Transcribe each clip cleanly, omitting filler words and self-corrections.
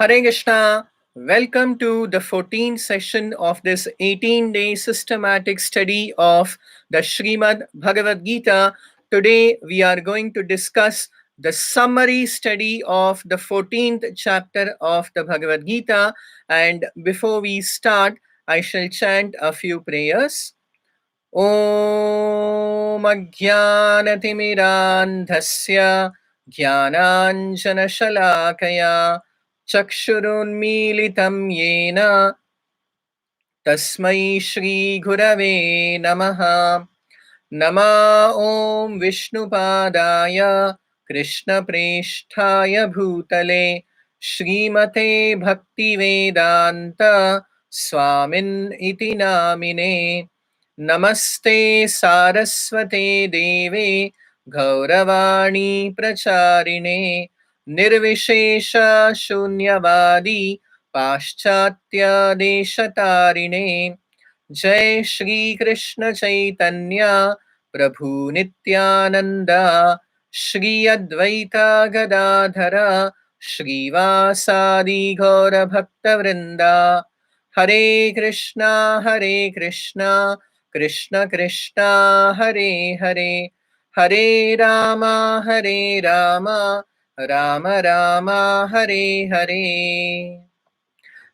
Hare Krishna, welcome to the 14th session of this 18-day systematic study of the Srimad Bhagavad Gita. Today we are going to discuss the summary study of the 14th chapter of the Bhagavad Gita. And before we start, I shall chant a few prayers. ॐ अज्ञानतिमिरान्धस्य ज्ञानाञ्जनशलाकया चक्षुरुन्मीलितं येन तस्मै श्रीगुरवे नमः। नमा ॐ विष्णुपादाय कृष्णप्रेष्ठाय भूतले श्रीमते भक्तिवेदान्त स्वामिन् इति नामिने। नमस्ते सारस्वते देवे गौरवाणी प्रचारिणे निर्विशेष शून्यवादी पाश्चात्य देशतारिणे। जय श्री कृष्ण चैतन्य प्रभु नित्यानंद श्री अद्वैता गदाधर श्रीवासादि गौर भक्तवृंदा। हरे कृष्णा कृष्ण कृष्णा हरे हरे, हरे Ram Ram Ram Hare Hare.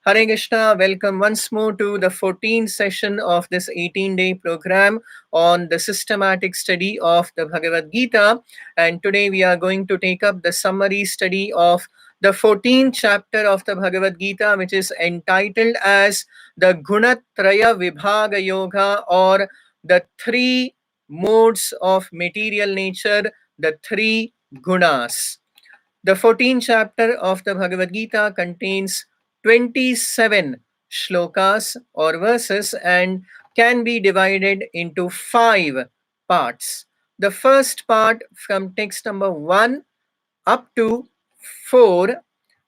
Hare Krishna, welcome once more to the 14th session of this 18-day program on the systematic study of the Bhagavad Gita. And today we are going to take up the summary study of the 14th chapter of the Bhagavad Gita, which is entitled as the Gunatraya Vibhaga Yoga, or the three modes of material nature, the three gunas. The 14th chapter of the Bhagavad Gita contains 27 shlokas or verses and can be divided into 5 parts. The first part, from text number 1 up to 4,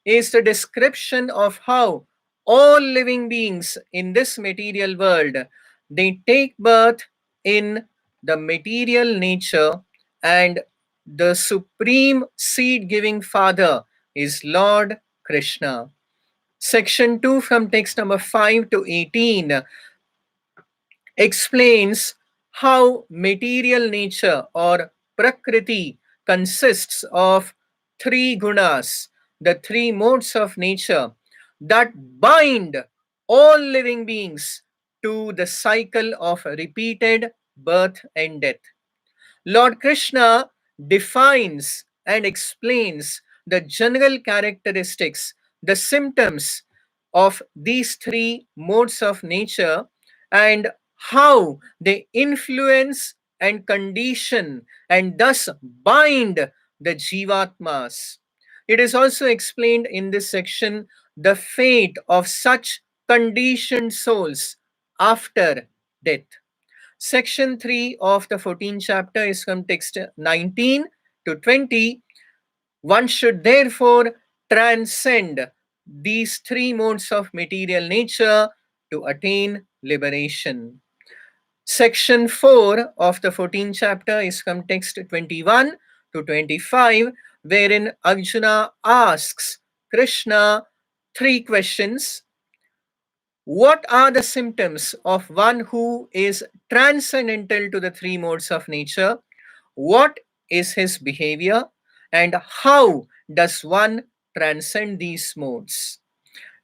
is the description of how all living beings in this material world, they take birth in the material nature, and the supreme seed giving father is Lord Krishna. Section 2, from text number 5 to 18, explains how material nature or prakriti consists of three gunas, the three modes of nature that bind all living beings to the cycle of repeated birth and death. Lord Krishna defines and explains the general characteristics, the symptoms of these three modes of nature, and how they influence and condition and thus bind the jivatmas. It is also explained in this section the fate of such conditioned souls after death. Section 3 of the 14th chapter is from text 19 to 20. One should therefore transcend these three modes of material nature to attain liberation. Section 4 of the 14th chapter is from text 21 to 25, wherein Arjuna asks Krishna three questions. What are the symptoms of one who is transcendental to the three modes of nature? What is his behavior? And how does one transcend these modes?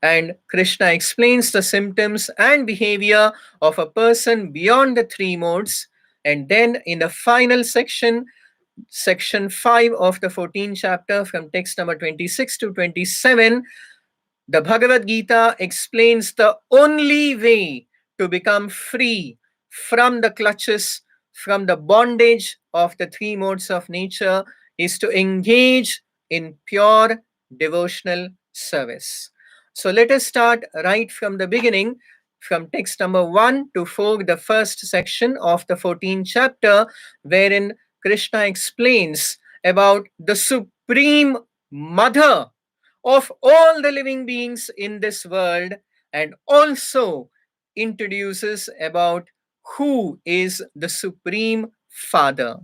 And Krishna explains the symptoms and behavior of a person beyond the three modes. And then in the final section, section 5 of the 14th chapter, from text number 26 to 27, the Bhagavad Gita explains the only way to become free from the clutches, from the bondage of the three modes of nature, is to engage in pure devotional service. So let us start right from the beginning, from text number 1 to 4, the first section of the 14th chapter, wherein Krishna explains about the supreme mother of all the living beings in this world, and also introduces about who is the supreme father.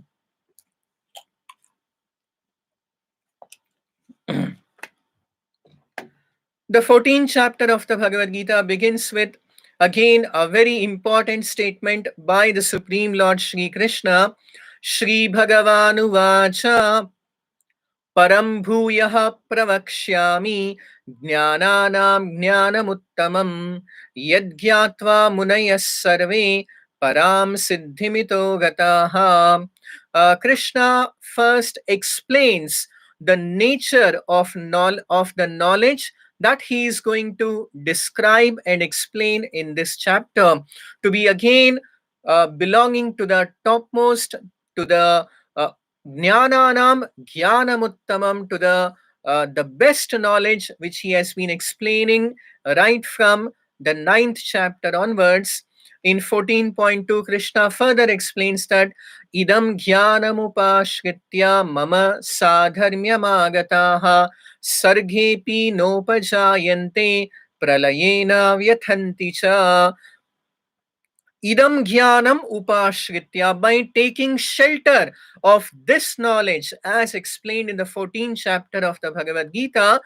The 14th chapter of the Bhagavad Gita begins with again a very important statement by the Supreme Lord Shri Krishna. Shri Bhagavanu Vacha Param bhuyah pravakshami jnananam jnanamuttamam yadgyatva munayas sarve param siddhimito gataha. Krishna first explains the nature of the knowledge that he is going to describe and explain in this chapter to be again belonging to the topmost, to the uh, Jnananam Jnanamuttamam, to the best knowledge which he has been explaining right from the ninth chapter onwards. In 14.2, Krishna further explains that Idam Jnanamupashritya Mama Sadharmyamagataha Sargepi Nopajayante Pralayena Vyathanti cha. Idam jnanam upashritya, by taking shelter of this knowledge, as explained in the 14th chapter of the Bhagavad Gita,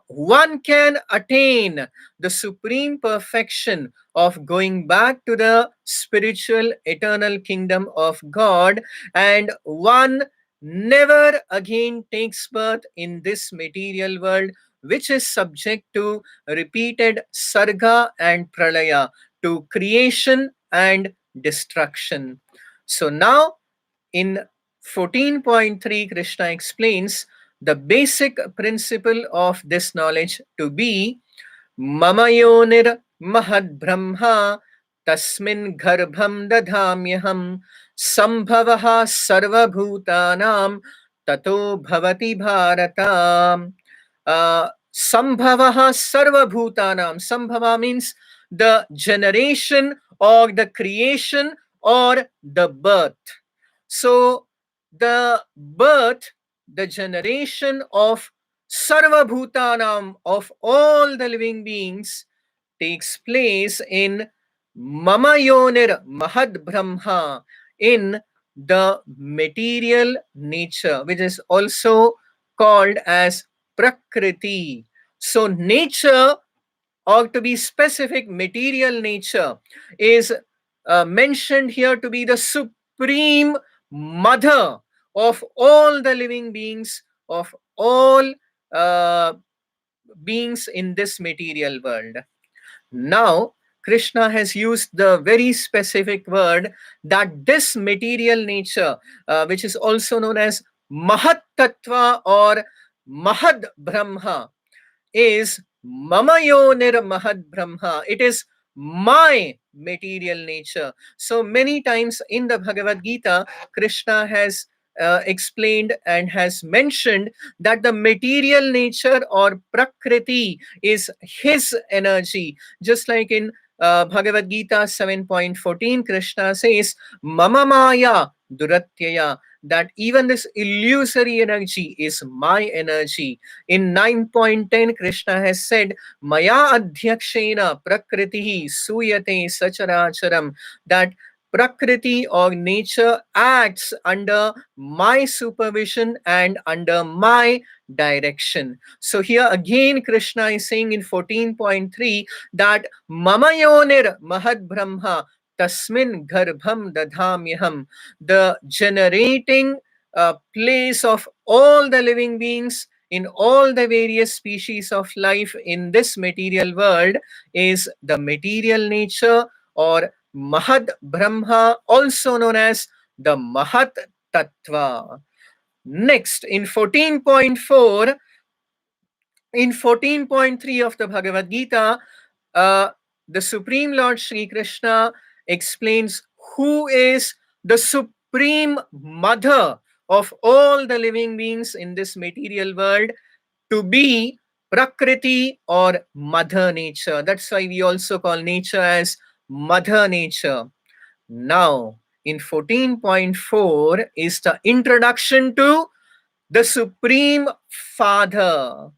one can attain the supreme perfection of going back to the spiritual eternal kingdom of God, and one never again takes birth in this material world, which is subject to repeated sarga and pralaya, to creation and destruction. So now in 14.3, Krishna explains the basic principle of this knowledge to be Mamayonir Mahad Brahma Tasmin Garbham Dadhamyaham Sambhavaha Sarvabhutanam Tato Bhavati Bharata. Sambhavaha Sarvabhutanam. Sambhava means the generation or the creation or the birth. So the birth, the generation of Sarva Bhutanam, of all the living beings, takes place in Mamayonir Mahad Brahma, in the material nature, which is also called as Prakriti. So nature, or to be specific, material nature, is mentioned here to be the supreme mother of all the living beings, of all uh, beings in this material world. Now, Krishna has used the very specific word that this material nature, which is also known as Mahat Tattva or Mahad Brahma, is Mamayonir Mahad Brahma. It is my material nature. So many times in the Bhagavad Gita, Krishna has explained and has mentioned that the material nature or Prakriti is his energy. Just like in Bhagavad Gita 7.14, Krishna says, Mama Maya Duratyaya, that even this illusory energy is my energy. In 9.10, Krishna has said, Maya adhyakshena prakritihi suyate sacharacharam, that Prakriti or nature acts under my supervision and under my direction. So here again Krishna is saying in 14.3 that Mamayonir Mahad Brahma Tasmin Garbham Dadhamyaham, the generating place of all the living beings in all the various species of life in this material world is the material nature or Mahad Brahma, also known as the Mahat Tattva. Next, in 14.4, in 14.3 of the Bhagavad Gita, uh, the Supreme Lord Sri Krishna explains who is the supreme mother of all the living beings in this material world to be Prakriti or Mother Nature. That's why we also call nature as Mother Nature. Now, in 14.4 is the introduction to the Supreme Father.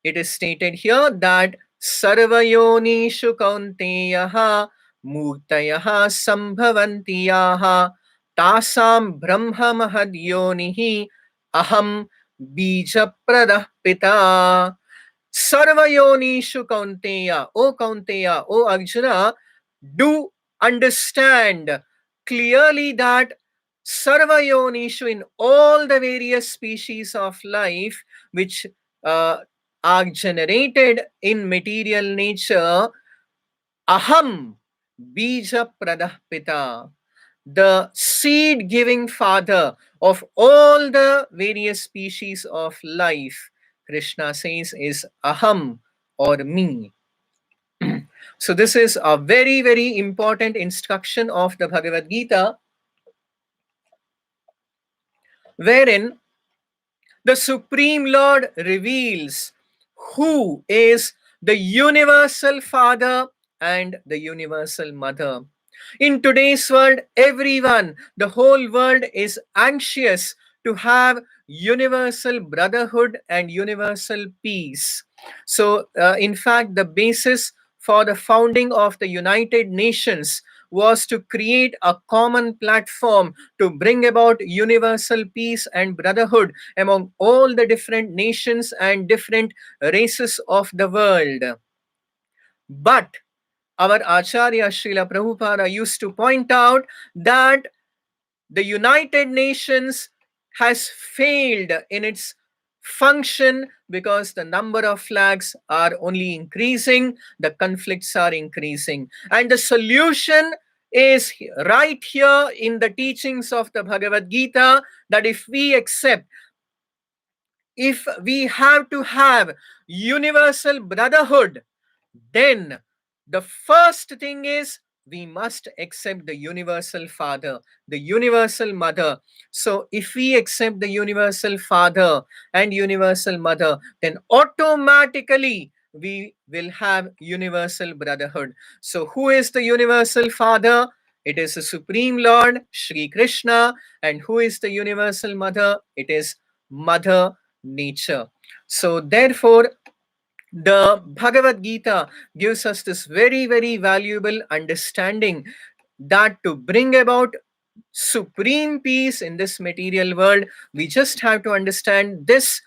It is stated here that Sarvayonishu Kaunteyaha Murtayaha Sambhavantiyaha Tasam Brahma Mahadyonihi Aham Bija Pradah Pita. Sarvayonishu Kaunteya, O Arjuna, do understand clearly that Sarvayonishu, in all the various species of life which uh, are generated in material nature, Aham Bija Pradah Pita, the seed giving father of all the various species of life, Krishna says, is Aham, or me. So, this is a very, very important instruction of the Bhagavad Gita, wherein the Supreme Lord reveals who is the universal Father and the universal Mother. In today's world, everyone, the whole world is anxious to have universal brotherhood and universal peace. So, in fact, the basis for the founding of the United Nations was to create a common platform to bring about universal peace and brotherhood among all the different nations and different races of the world. But our Acharya Srila Prabhupada used to point out that the United Nations has failed in its function because the number of flags are only increasing, the conflicts are increasing. And the solution is right here in the teachings of the Bhagavad Gita, that if we have to have universal brotherhood, then the first thing is we must accept the universal father, the universal mother. So, if we accept the universal father and universal mother, then automatically we will have universal brotherhood. So, who is the universal father? It is the Supreme Lord, Sri Krishna. And who is the universal mother? It is Mother Nature. So, therefore, the Bhagavad Gita gives us this very, very valuable understanding that to bring about supreme peace in this material world, we just have to understand this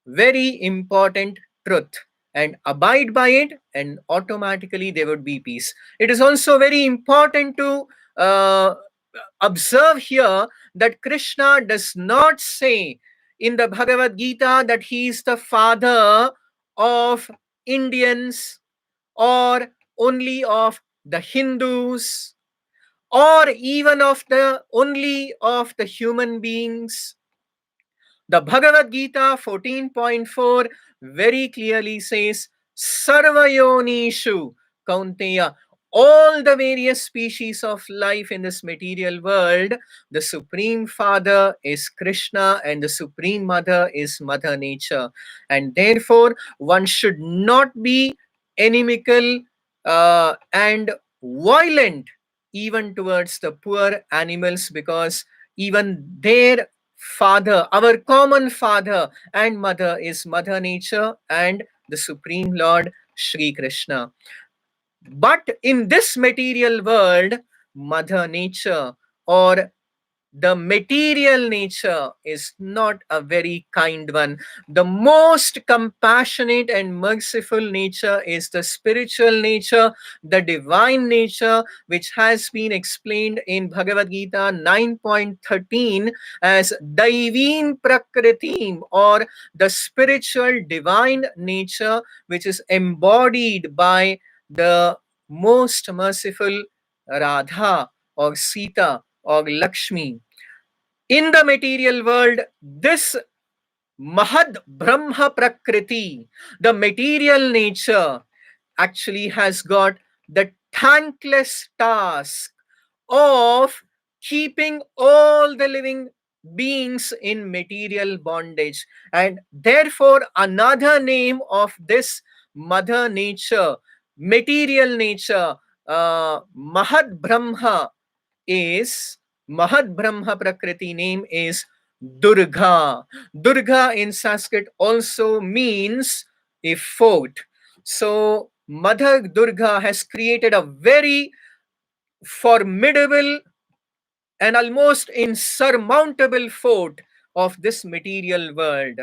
very important truth and abide by it, and automatically there would be peace. It is also very important to uh, observe here that Krishna does not say in the Bhagavad Gita that he is the father of Indians or only of the Hindus or even of the only of the human beings. The Bhagavad Gita 14.4 very clearly says, Sarvayonishu Kaunteya. All the various species of life in this material world, the Supreme Father is Krishna and the Supreme Mother is Mother Nature. And therefore, one should not be inimical and violent even towards the poor animals, because even their father, our common father and mother, is Mother Nature and the Supreme Lord Sri Krishna. But in this material world, Mother Nature or the material nature is not a very kind one. The most compassionate and merciful nature is the spiritual nature, the divine nature, which has been explained in Bhagavad Gita 9.13 as Daiveen Prakritim, or the spiritual divine nature, which is embodied by the most merciful Radha or Sita or Lakshmi. In the material world, this Mahad Brahma Prakriti, the material nature, actually has got the thankless task of keeping all the living beings in material bondage. And therefore, another name of this Mother Nature, material nature, Mahad Brahma, is Mahad Brahma Prakriti name is Durga. Durga in Sanskrit also means a fort. So Mother Durga has created a very formidable and almost insurmountable fort of this material world.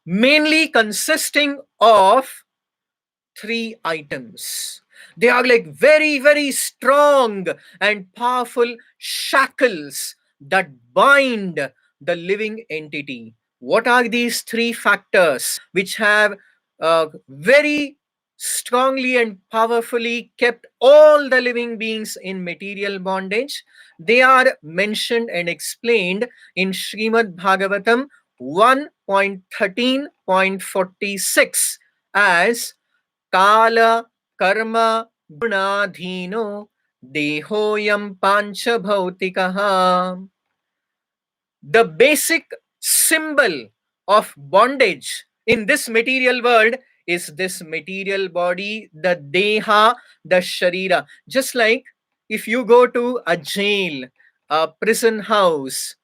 mainly consisting of three items. They are like very, very strong and powerful shackles that bind the living entity. What are these three factors which have very strongly and powerfully kept all the living beings in material bondage? They are mentioned and explained in Srimad Bhagavatam 1.13.46 as Kala Karma Gunadhino Dehoyam Pancha Bhautikaha. The basic symbol of bondage in this material world is this material body, the Deha, the Sharira. Just like if you go to a jail, a prison house,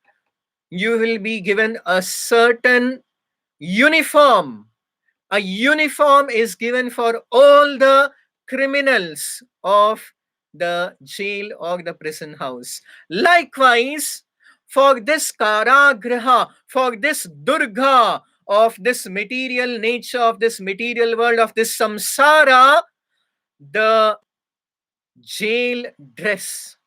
you will be given a certain uniform. A uniform is given for all the criminals of the jail or the prison house. Likewise, for this Karagraha, for this Durga of this material nature, of this material world, of this samsara, the jail dress,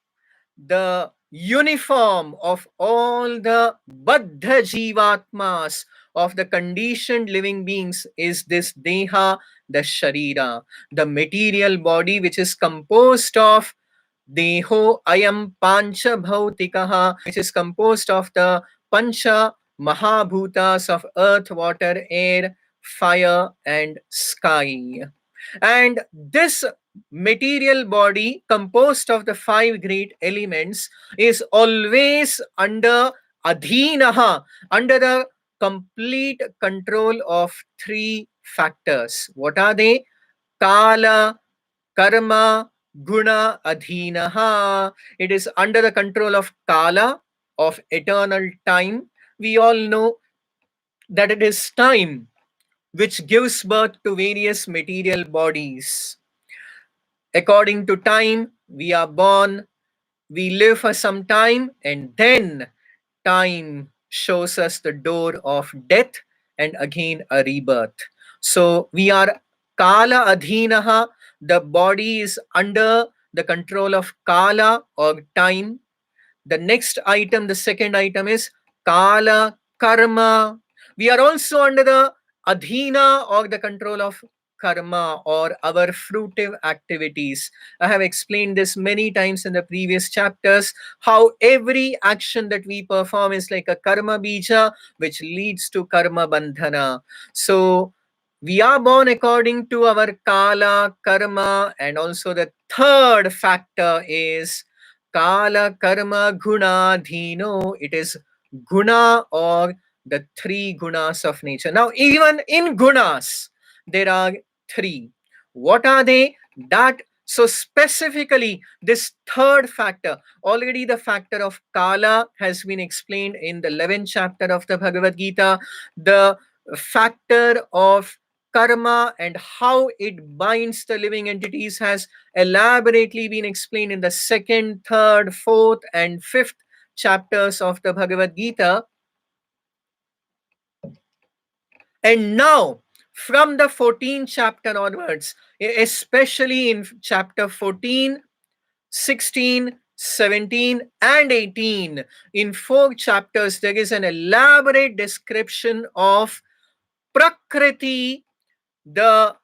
the uniform of all the Baddha Jivatmas, of the conditioned living beings, is this Deha, the Sharira, the material body which is composed of Deho Ayam Pancha Bhautikaha, which is composed of the Pancha Mahabhutas of earth, water, air, fire, and sky. And this material body, composed of the five great elements, is always under adhinaha, under the complete control of three factors. What are they? Kala, karma, guna, adhinaha. It is under the control of Kala, of eternal time. We all know that it is time which gives birth to various material bodies. According to time, we are born, we live for some time, and then time shows us the door of death and again a rebirth. So we are Kala Adhinaha, the body is under the control of Kala or time. The next item, the second item is Kala Karma. We are also under the Adhina or the control of karma or our fruitive activities. I have explained this many times in the previous chapters how every action that we perform is like a karma bija which leads to karma bandhana. So we are born according to our kala, karma, and also the third factor is Kala Karma Guna Dhino. It is guna or the three gunas of nature. Now, even in gunas, there are three. What are they? That so specifically, this third factor, already the factor of Kala has been explained in the 11th chapter of the Bhagavad Gita. The factor of karma and how it binds the living entities has elaborately been explained in the second, third, fourth, and fifth chapters of the Bhagavad Gita. And now, from the 14th chapter onwards, especially in chapter 14, 16, 17, and 18, in four chapters, there is an elaborate description of Prakriti, the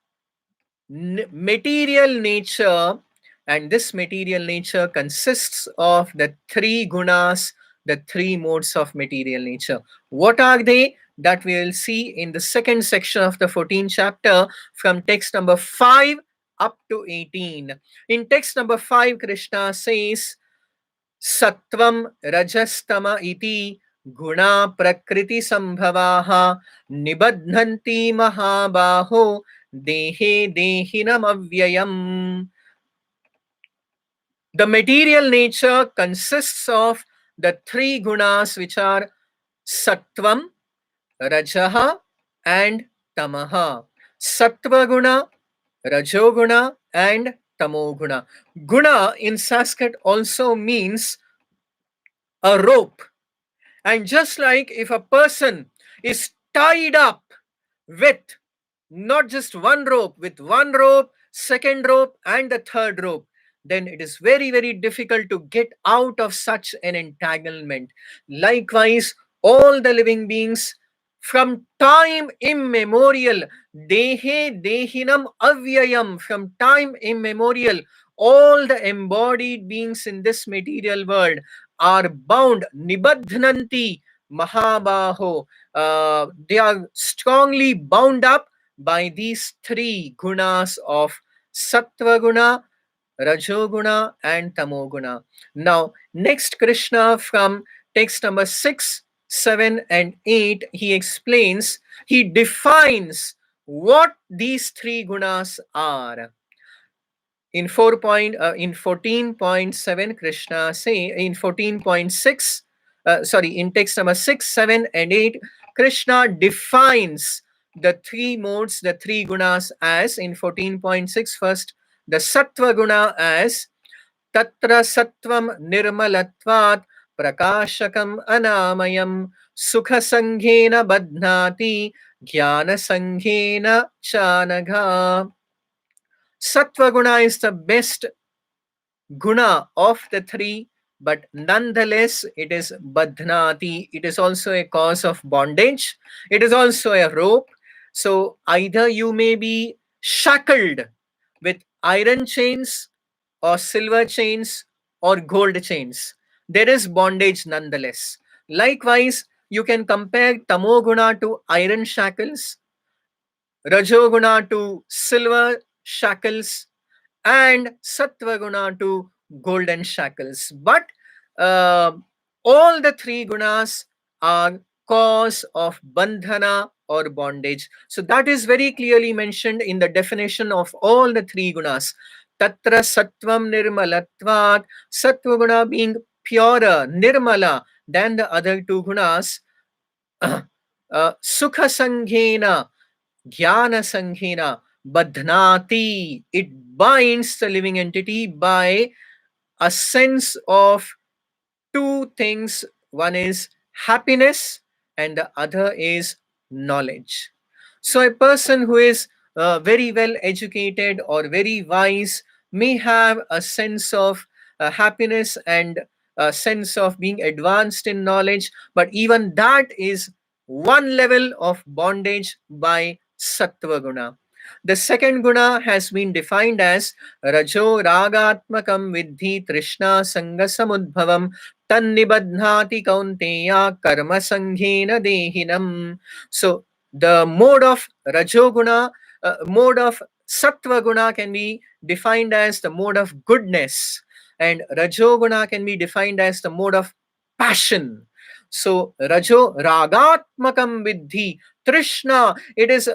material nature, and this material nature consists of the three gunas, the three modes of material nature. What are they? That we will see in the second section of the 14th chapter from text number 5 up to 18. In text number 5, Krishna says, Sattvam rajastama iti guna prakriti sambhavaha nibadhanti mahabaho dehe dehinam avyayam. The material nature consists of the three gunas which are Sattvam, Rajaha, and Tamaha. Sattva guna, Rajoguna, and Tamoguna. Guna in Sanskrit also means a rope. And just like if a person is tied up with not just one rope, with one rope, second rope, and the third rope, then it is very, very difficult to get out of such an entanglement. Likewise, all the living beings from time immemorial, dehe dehinam avyayam, from time immemorial, all the embodied beings in this material world are bound, nibadhnanti mahabaho, they are strongly bound up by these three gunas of sattva guna, rajoguna, and tamoguna. Now, next Krishna from text number 6, 7, and 8, he explains, he defines what these three gunas are. In 14.7, Krishna say, in 14.6, sorry, in text number 6, 7, and 8, Krishna defines the three modes, the three gunas, as in 14.6, first the sattva guna as tatra sattvam nirmalatvat prakashakam anamayam sukha sanghena badhnati jnana sanghena chanagha. Sattva guna is the best guna of the three, but nonetheless it is badhnati. It is also a cause of bondage. It is also a rope. So either you may be shackled with iron chains or silver chains or gold chains. There is bondage nonetheless. Likewise, you can compare tamoguna to iron shackles, rajoguna to silver shackles, and Sattva-guna to golden shackles. But uh, all the three gunas are cause of bandhana or bondage. So that is very clearly mentioned in the definition of all the three gunas. Tatra sattvam nirmalatvat, sattva guna being purer, nirmala than the other two gunas, sukha sanghena, jnana sanghena, badhnati, it binds the living entity by a sense of two things. One is happiness, and the other is knowledge. So, a person who is very well educated or very wise may have a sense of happiness and a sense of being advanced in knowledge, but even that is one level of bondage by sattva guna. The second guna has been defined as rajo ragatmakam vidhi trishna sanga samudbhavam tannibadhnati kaunteya karma sanghena dehinam. So the mode of rajoguna, mode of sattva guna can be defined as the mode of goodness, and rajoguna can be defined as the mode of passion. So rajo ragatmakam vidhi trishna, it is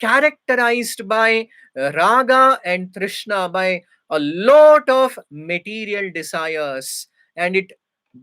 characterized by raga and trishna, by a lot of material desires, and it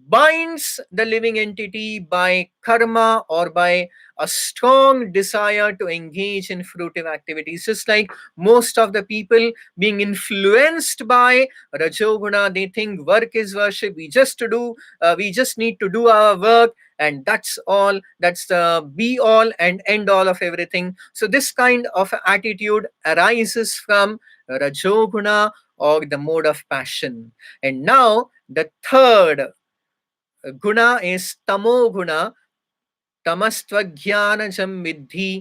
binds the living entity by karma or by a strong desire to engage in fruitive activities. Just like most of the people being influenced by rajoguna, they think work is worship. We just need to do our work, and that's all. That's the be all and end all of everything. So this kind of attitude arises from rajoguna, or the mode of passion. And now the third guna is tamo guna. तमस्त्वज्ञानजं विद्धि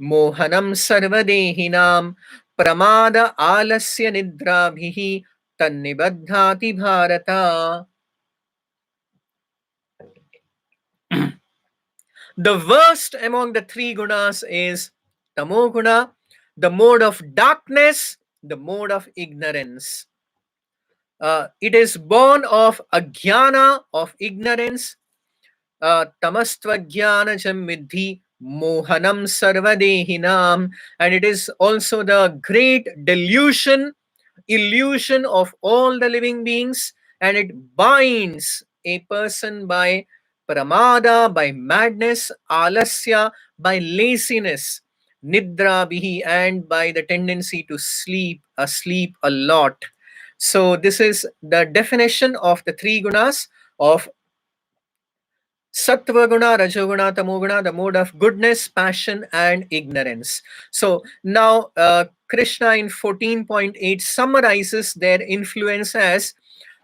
मोहनं सर्वदेहिनां प्रमाद आलस्य निद्राभिः तन्निबध्नाति Bharat. The worst among the three gunas is tamoguna, the mode of darkness, the mode of ignorance. It is born of ajnana, of ignorance, tamastvajnanajam vidhi mohanam sarvadehinam, and it is also the great delusion, illusion of all the living beings, and it binds a person by pramada, by madness, alasya, by laziness, nidra bihi, and by the tendency to sleep a lot. So this is the definition of the three gunas of Sattva guna, rajoguna, tamoguna, the mode of goodness, passion, and ignorance. So now Krishna in 14.8 summarizes their influence as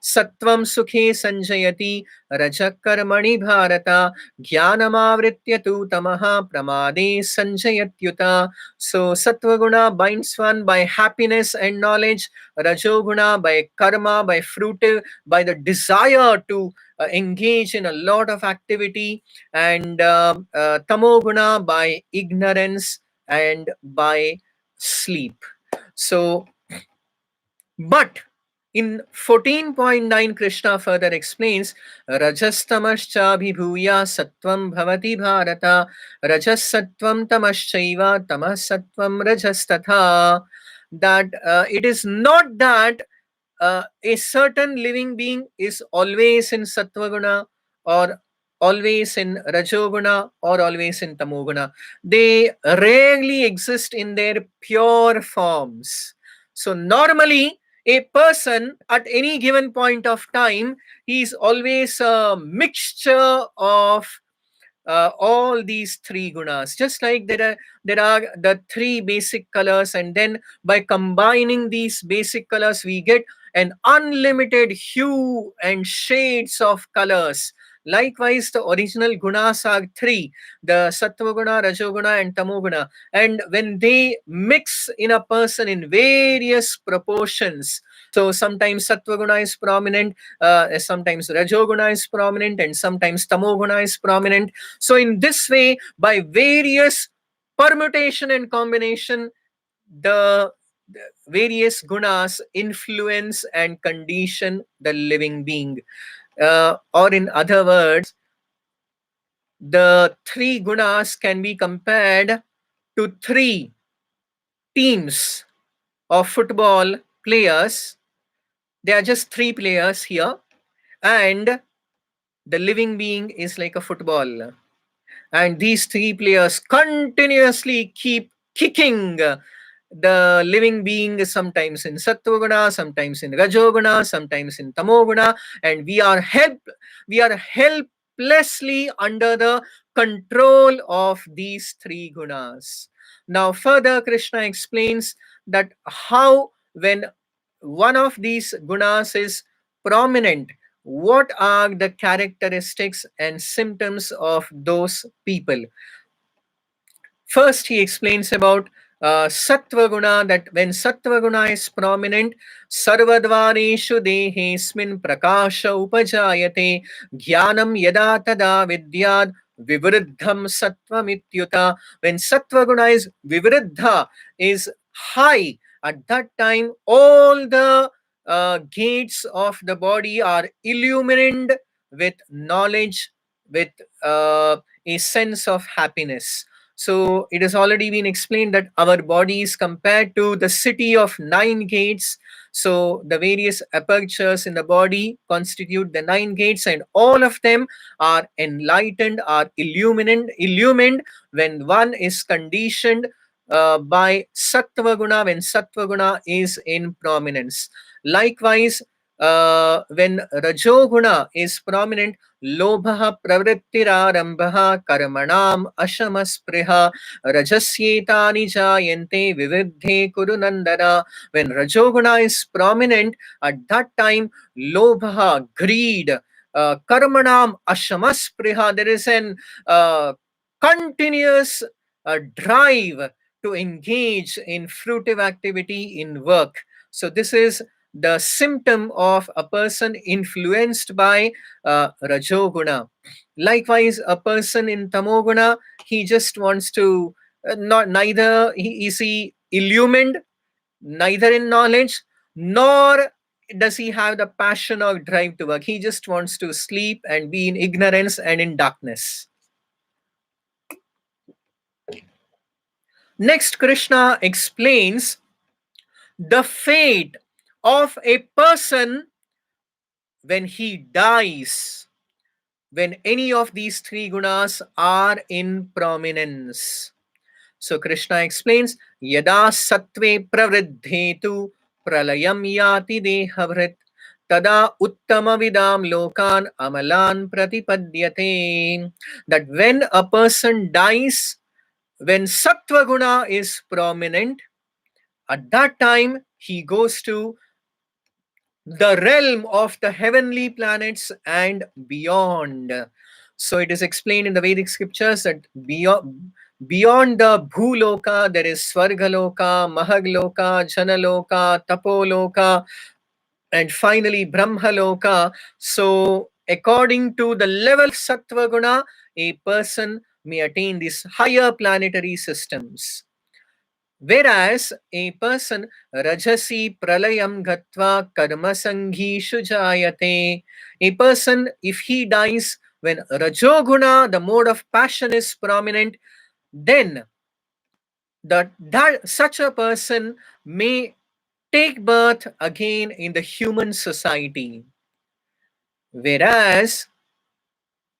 Sattvam sukhe sanjayati rajakarmani bharata jnanamavritya tu tamaha pramade sanjayatyuta. So Sattva guna binds one by happiness and knowledge, Rajoguna by karma, by fruitive, by the desire to engage in a lot of activity, and tamoguna by ignorance and by sleep. So, but in 14.9, Krishna further explains Rajastamascha vibhuya sattvam bhavati bharata rajas sattvam tamaschaiva tamas sattvam rajastatha. That it is not that a certain living being is always in Sattvaguna or always in Rajoguna or always in Tamoguna. They rarely exist in their pure forms. So, normally, a person at any given point of time, he is always a mixture of all these three gunas. Just like there are the three basic colors, and then by combining these basic colors we get an unlimited hue and shades of colors. Likewise, the original gunas are three: the sattva guna, rajoguna, and tamoguna. And when they mix in a person in various proportions, so sometimes sattva guna is prominent, sometimes rajoguna is prominent, and sometimes tamoguna is prominent. So, in this way, by various permutation and combination, the various gunas influence and condition the living being. Or, in other words, the three gunas can be compared to three teams of football players. They are just three players here, and the living being is like a football. And these three players continuously keep kicking the living being, sometimes in Sattvaguna, sometimes in Rajoguna, sometimes in Tamoguna, and we are helplessly under the control of these three gunas. Now further Krishna explains that how, when one of these gunas is prominent, what are the characteristics and symptoms of those people. First, he explains about Sattva Guna, that when Sattva Guna is prominent, Sarvadvareshu Dehesmin Prakasha Upajayate Jnanam Yada Tada Vidyad Vivriddham Sattvam Ityuta. When Sattva Guna is Vivriddha, is high, at that time all the gates of the body are illumined with knowledge, with a sense of happiness. So it has already been explained that our body is compared to the city of nine gates. So the various apertures in the body constitute the nine gates, and all of them are enlightened, are illumined when one is conditioned by Sattva Guna, when Sattva Guna is in prominence. Likewise, when Rajoguna is prominent, Lobha pravrittirarambha karmanam ashamaspriha rajasyetani jayante vividdhe kurunandana. When Rajoguna is prominent, at that time Lobha, greed, karmanam ashamaspriha, there is an continuous drive to engage in fruitive activity, in work. So this is the symptom of a person influenced by Rajoguna. Likewise, a person in Tamoguna, he just wants to not neither he is he illumined, neither in knowledge, nor does he have the passion or drive to work. He just wants to sleep and be in ignorance and in darkness. Next, Krishna explains the fate of a person when he dies, when any of these three gunas are in prominence. So Krishna explains, Yada sattve pravriddhetu pralayam yati dehavrit tada uttama vidam lokan amalan pratipadyate. That when a person dies, when sattva guna is prominent, at that time he goes to the realm of the heavenly planets and beyond. So it is explained in the Vedic scriptures that beyond the Bhuloka, there is Svargaloka, Mahagloka, Janaloka, Tapoloka, and finally Brahmaloka. So, according to the level of Sattva Guna, a person may attain these higher planetary systems. Whereas a person rajasi pralayam gatva karma sanghishu jayate, a person if he dies when rajoguna, the mode of passion is prominent, then that such a person may take birth again in the human society. Whereas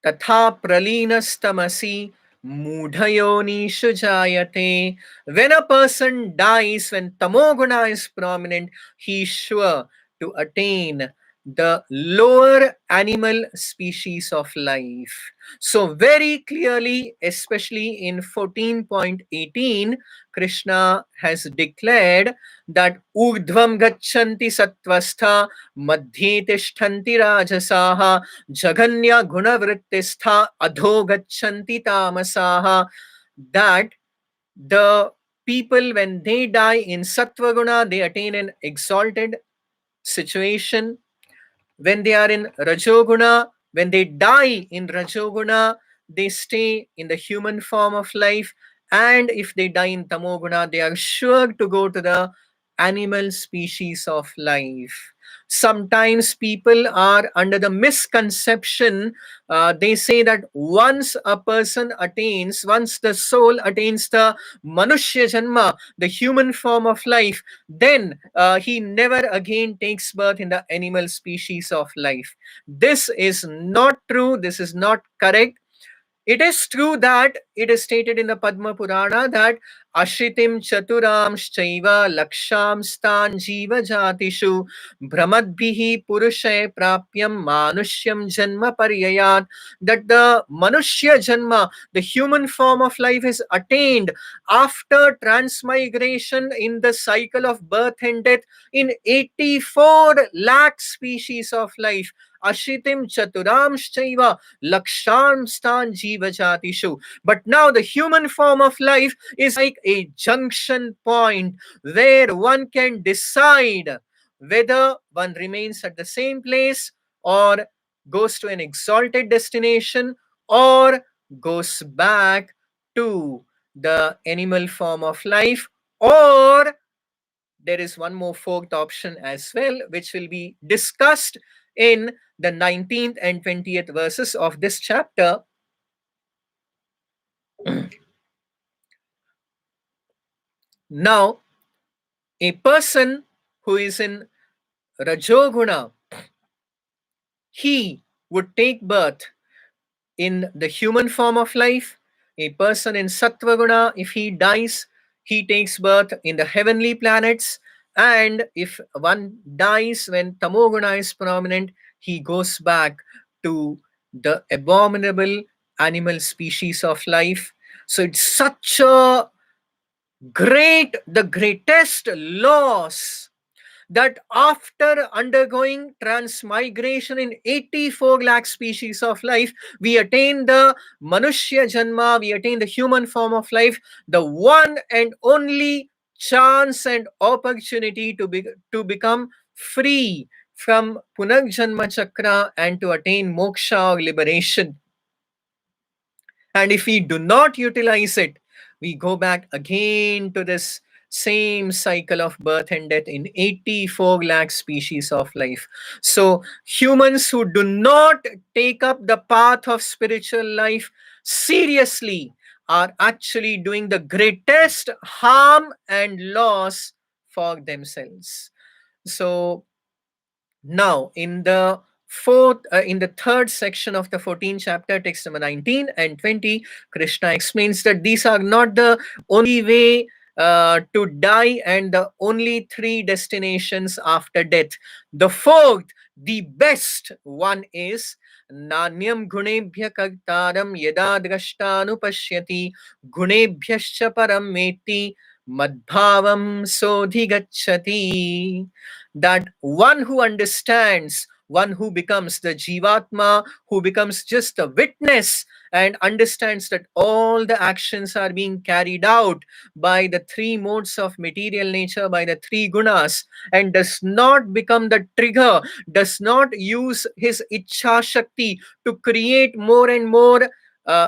Tatha pralinastamasi mudhayonishu jayate. When a person dies, when tamoguna is prominent, he is sure to attain the lower animal species of life. So, very clearly, especially in 14.18, Krishna has declared that urdhvam gachanti sattvastha madhye tishtanti rajasaha jaganya gunavrittistha adho gachanti tamasaha. That the people, when they die in sattva guna, they attain an exalted situation. When they are in rajoguna, when they die in rajoguna, they stay in the human form of life. And if they die in tamoguna, they are sure to go to the animal species of life. Sometimes people are under the misconception, they say that once the soul attains the manushya janma, the human form of life, then he never again takes birth in the animal species of life. This is not true. This is not correct. It is true that it is stated in the Padma Purana that Ashritim Chaturam Shaiva Laksham Stan Jiva Jatishu Brahmadbihi Purushay Prapyam Manushyam Janma Paryayat, that the Manushya Janma, the human form of life, is attained after transmigration in the cycle of birth and death in 84 lakh species of life. Ashitim Chaturamshchaiva Lakshamstan Jiva Jatishu. But now the human form of life is like a junction point where one can decide whether one remains at the same place or goes to an exalted destination or goes back to the animal form of life, or there is one more fourth option as well, which will be discussed in the 19th and 20th verses of this chapter. Now, a person who is in Rajoguna, he would take birth in the human form of life. A person in Sattvaguna, if he dies, he takes birth in the heavenly planets. And if one dies when Tamoguna is prominent, he goes back to the abominable animal species of life. So it's such a the greatest loss that after undergoing transmigration in 84 lakh species of life, we attain the Manushya Janma, we attain the human form of life, the one and only chance and opportunity to become free from Punarjanma Chakra and to attain moksha or liberation. And if we do not utilize it, we go back again to this same cycle of birth and death in 84 lakh species of life. So, humans who do not take up the path of spiritual life seriously are actually doing the greatest harm and loss for themselves. So, now, in the third section of the 14th chapter, text number 19 and 20, Krishna explains that these are not the only way to die and the only three destinations after death. The fourth, The best one is Nanyam Gunebhya Kartaram Yada Drashtanupashyati Gunebhyascha Param Meti Madbhavam Sodhigachati. That one who understands, one who becomes the Jivatma, who becomes just a witness and understands that all the actions are being carried out by the three modes of material nature, by the three gunas, and does not become the trigger, does not use his Ichha Shakti to create more and more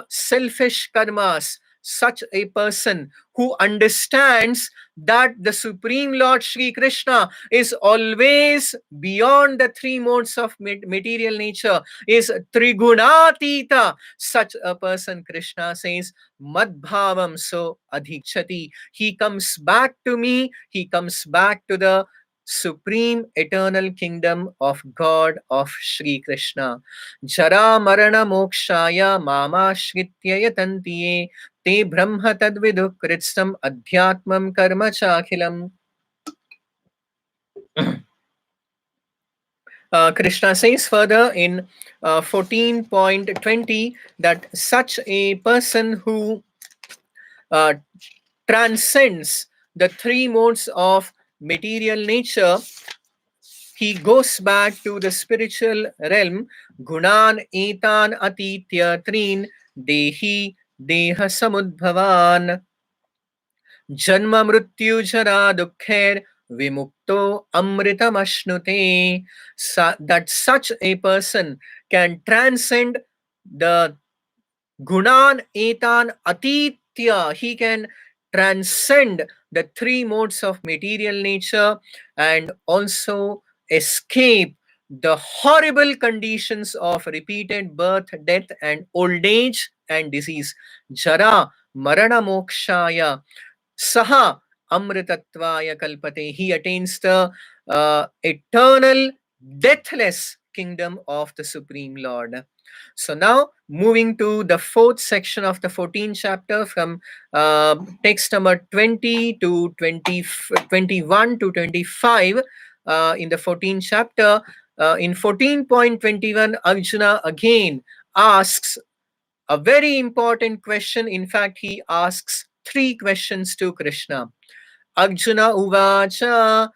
selfish karmas. Such a person who understands that the Supreme Lord Sri Krishna is always beyond the three modes of material nature, is Trigunatita. Such a person, Krishna says, Madbhavam so adhikshati. He comes back to me, he comes back to the supreme eternal kingdom of God of Sri Krishna. Jara marana mokshaya mama shritya yatantiye te brahma tadvidu kritsam adhyatmam karma chakhilam. Krishna says further in 14.20 that such a person who uh, transcends the three modes of material nature, he goes back to the spiritual realm. Gunan etan atitya trin dehi deha samudbhavan janma mrityu jara dukher vimukto amritam that such a person can transcend the Gunan etan atitya. He can transcend the three modes of material nature and also escape the horrible conditions of repeated birth, death, and old age and disease. Jara, Marana Mokshaya, Saha Amritatvaya Kalpate. He attains the eternal, deathless kingdom of the Supreme Lord. So now moving to the fourth section of the 14th chapter from text number 20 to 21 to 25 in the 14th chapter. In 14.21, Arjuna again asks a very important question. In fact, he asks three questions to Krishna. Arjuna uvacha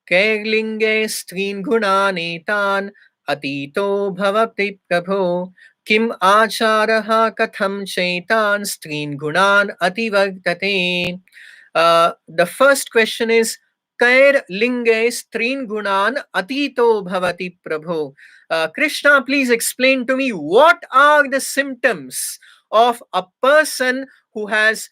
Kairlinge strin gunanetan atito bhavati prabho kim acharaha katham chaitan strin gunan ativartate. The first question is Kair linge strin gunan atito bhavati prabho. Krishna, please explain to me what are the symptoms of a person who has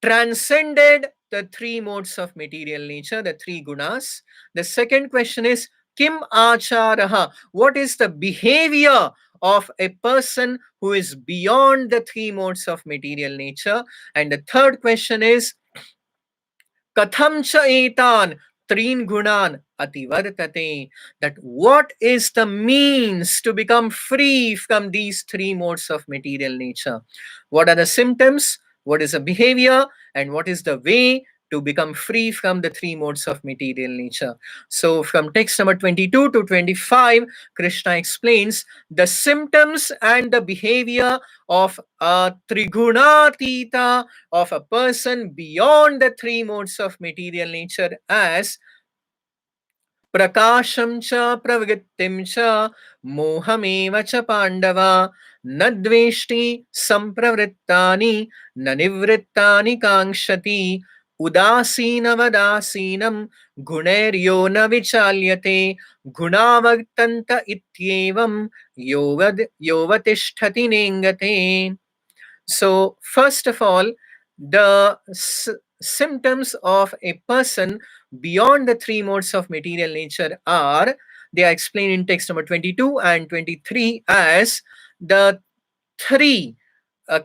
transcended the three modes of material nature, the three gunas. The second question is Kim Acharaha? What is the behavior of a person who is beyond the three modes of material nature? And the third question is Katham cha etan trin gunan ativartate. That what is the means to become free from these three modes of material nature? What are the symptoms? What is the behavior? And what is the way to become free from the three modes of material nature? So from text number 22 to 25, Krishna explains the symptoms and the behavior of a trigunatita, of a person beyond the three modes of material nature as prakasham cha pravrittim cha mohameva cha pandava nadveshti sampravrittani nanivrittani kankshati udasinavadasinam guneryo na vichalyate gunavartanta ityevam yovatishtati nengate. So, first of all, the symptoms of a person beyond the three modes of material nature are, they are explained in text number 22 and 23 as the three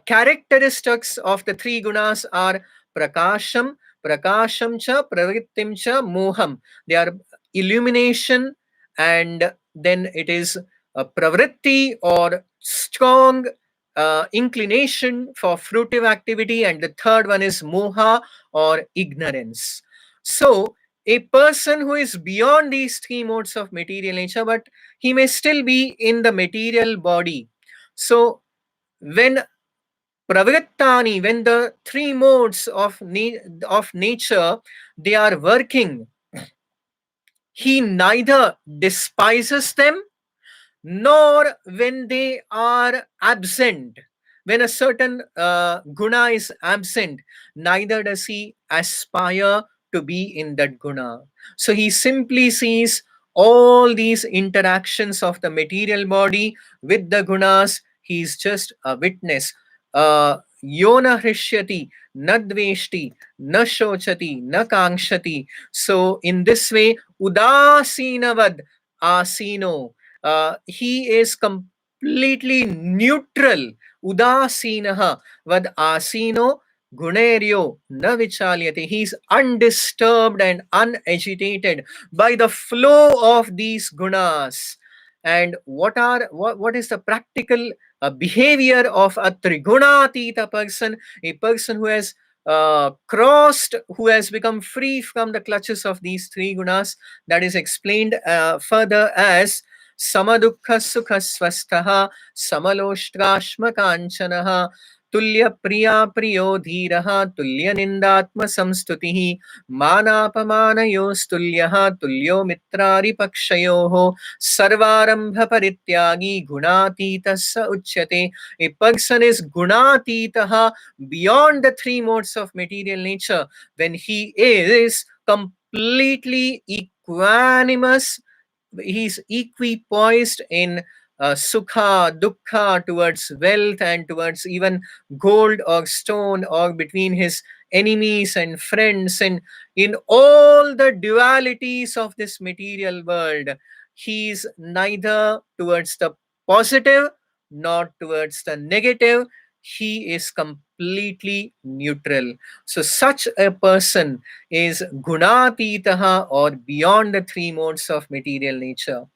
characteristics of the three gunas are prakasham, prakasham cha, pravrittim cha, moham. They are illumination, and then it is a pravritti or strong inclination for fruitive activity, and the third one is moha or ignorance. So A person who is beyond these three modes of material nature, but he may still be in the material body. So when pravrittani, when the three modes of of nature, they are working, he neither despises them, nor when they are absent. When a certain guna is absent, neither does he aspire to be in that guna. So he simply sees all these interactions of the material body with the gunas. He is just a witness. Yona hrishyati, na dveshti, na shochati, na kankshati. So in this way, udasinavad asino, he is completely neutral. Udasinaha vad asino guneryo na vichalyate. He is undisturbed and unagitated by the flow of these gunas. And what is the practical behavior of a trigunatita person? A person who has crossed, who has become free from the clutches of these three gunas. That is explained further as samadukha sukha swastha samaloshtrashma kanchanaha tulya priya priyo dhiraha tulya nindatma samstutihi manapamanayostulyah tulyo mitrari pakshayoho sarvarambha parityagi gunatita sa uchyate. A person is gunatitaha, beyond the three modes of material nature, when he is completely equanimous, he's equipoised in sukha, dukkha, towards wealth and towards even gold or stone, or between his enemies and friends, and in all the dualities of this material world. He's neither towards the positive nor towards the negative. He is completely neutral. So such a person is gunatitaha, or beyond the three modes of material nature.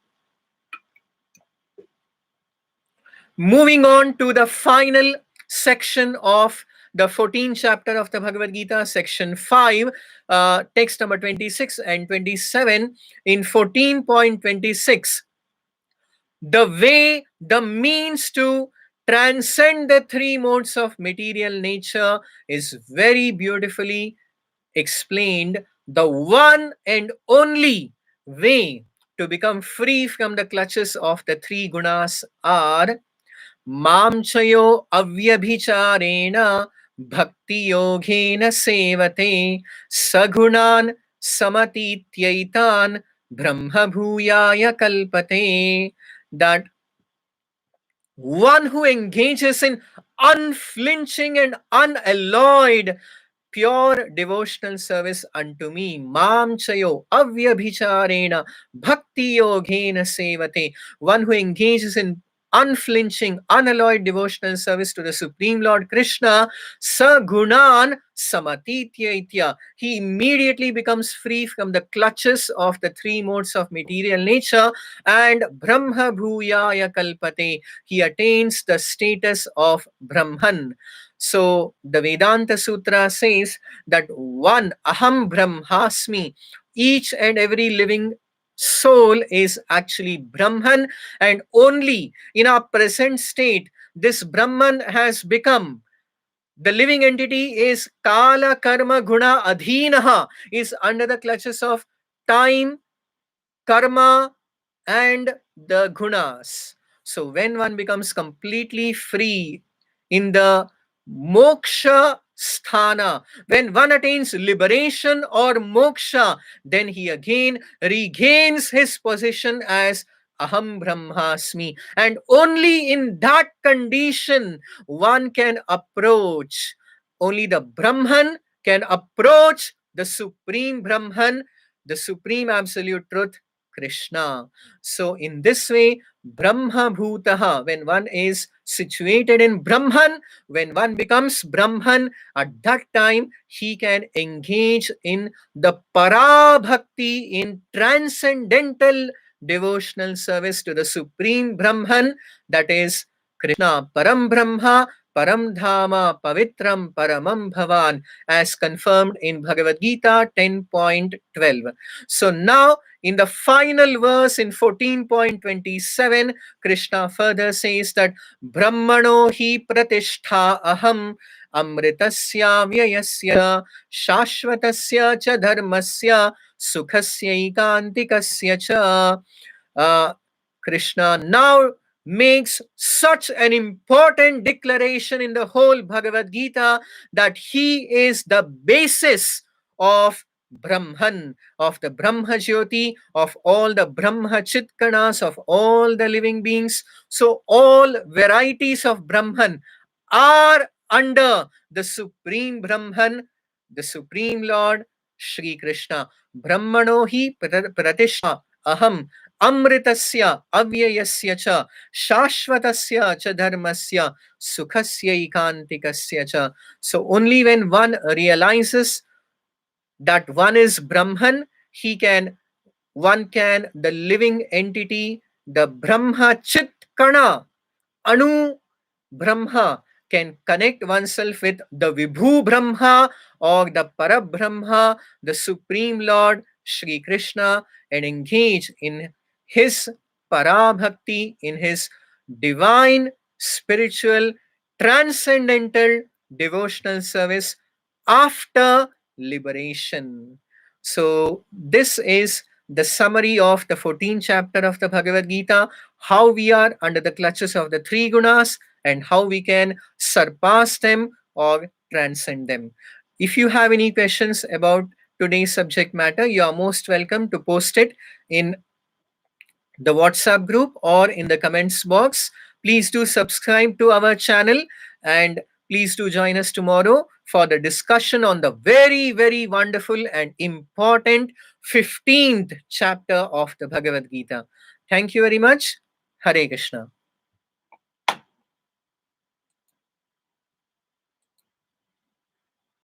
Moving on to the final section of the 14th chapter of the Bhagavad Gita, section 5, text number 26 and 27. In 14.26, the way, the means to transcend the three modes of material nature is very beautifully explained. The one and only way to become free from the clutches of the three gunas are mamchayo avyabhicharena bhakti yogena sevate sagunan samatityaitan brahma bhuyaya kalpate. That one who engages in unflinching and unalloyed pure devotional service unto me, mam chayo avyabhicharena bhakti yogena sevate. One who engages in unflinching, unalloyed devotional service to the Supreme Lord Krishna, sagunan samatityaitya. He immediately becomes free from the clutches of the three modes of material nature, and brahma bhuyaya kalpate. He attains the status of Brahman. So the Vedanta Sutra says that one, aham brahmasmi, each and every living soul is actually Brahman, and only in our present state this Brahman has become, the living entity is kala karma guna adhinaha, is under the clutches of time, karma, and the gunas. So when one becomes completely free in the moksha sthana, when one attains liberation or moksha, then he again regains his position as aham brahmasmi, and only in that condition one can approach, only the Brahman can approach the Supreme Brahman, the Supreme Absolute Truth, Krishna. So in this way, Brahma Bhutaha, when one is situated in Brahman, when one becomes Brahman, at that time he can engage in the Parabhakti, in transcendental devotional service to the Supreme Brahman, that is Krishna, Param Brahma, param dhama pavitram paramam bhavan, as confirmed in Bhagavad Gita 10.12. So now in the final verse in 14.27, Krishna further says that Brahmano hi pratishtha aham amritasya vyayasya shashvatasya cha dharmasya sukhasya ikantikasya cha. uh, Krishna now makes such an important declaration in the whole Bhagavad Gita that he is the basis of Brahman, of the Brahma Jyoti, of all the Brahma Chitkanas, of all the living beings. So all varieties of Brahman are under the Supreme Brahman, the Supreme Lord, Shri Krishna. Brahmano hi pratishtha aham amritasya avyayasya cha shashvatasya cha dharmasya sukhasya ikantikasya cha. So only when one realizes that one is Brahman, one can, the living entity, the Brahma Chit Kana, Anu Brahma, can connect oneself with the Vibhu Brahma or the Parabrahma, the Supreme Lord, Shri Krishna, and engage in his Parabhakti, in his divine, spiritual, transcendental, devotional service after liberation. So, this is the summary of the 14th chapter of the Bhagavad Gita, how we are under the clutches of the three gunas and how we can surpass them or transcend them. If you have any questions about today's subject matter, you are most welcome to post it in the WhatsApp group or in the comments box. Please do subscribe to our channel and please do join us tomorrow for the discussion on the very, very wonderful and important 15th chapter of the Bhagavad Gita. Thank you very much. Hare Krishna.